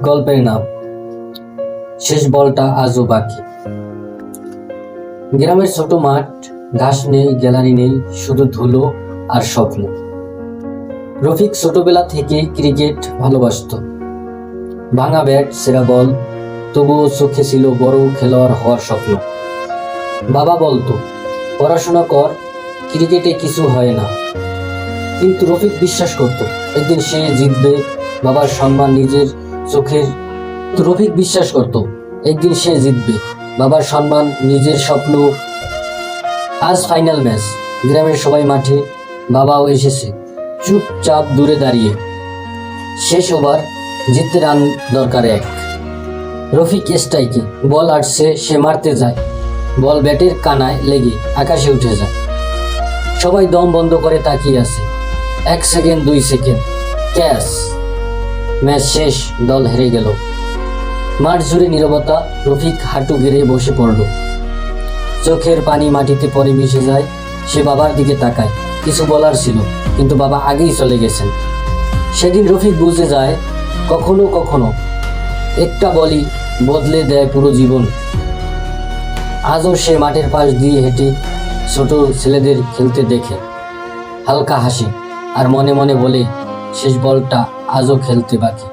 গল্পের নাম শেষ বলটা আজও বাকি। গ্রামের ছোট মাঠ, ঘাস নেই, গ্যালারি নেই, শুধু ধুলো আর স্বপ্ন। রফিক ছোটবেলা থেকেই ক্রিকেট ভালোবাসত। ভাঙা ব্যাট, সেরা বল, তবুও চোখে ছিল বড় খেলোয়াড় হওয়ার স্বপ্ন। বাবা বলতো, পড়াশোনা কর, ক্রিকেটে কিছু হয় না। কিন্তু রফিক বিশ্বাস করত একদিন সে জিতবে। বাবার সম্মান নিজের চোখের রফিক বিশ্বাস করত একদিন সে জিতবে, বাবার সম্মান, নিজের স্বপ্ন। আজ ফাইনাল ম্যাচ, গ্রামের সবাই মাঠে, বাবাও এসেছে চুপচাপ দূরে দাঁড়িয়ে। শেষ ওভার, জিততে রান দরকার এক। রফিক স্ট্রাইকে, বল আসছে, সে মারতে যায়, বল ব্যাটের কানায় লেগে আকাশে উঠে যায়। সবাই দম বন্ধ করে তাকিয়ে আছে। 1 সেকেন্ড, 2 সেকেন্ড, ক্যাচ। ম্যাচ শেষ, দল হেরে গেল। মাঠ জুড়ে নীরবতা। রফিক হাঁটু গেড়ে বসে পড়ল, চোখের পানি মাটিতে পড়ে মিশে যায়। সে বাবার দিকে তাকায়, কিছু বলার ছিল, কিন্তু বাবা আগেই চলে গেছেন। সেদিন রফিক বুঝে যায়, কখনো কখনো একটা বলই বদলে দেয় পুরো জীবন। আজও সে মাঠের পাশ দিয়ে হেঁটে ছোট ছেলেদের খেলতে দেখে, হালকা হাসে আর মনে মনে বলে, শেষ বলটা আজও খেলতে বাকি।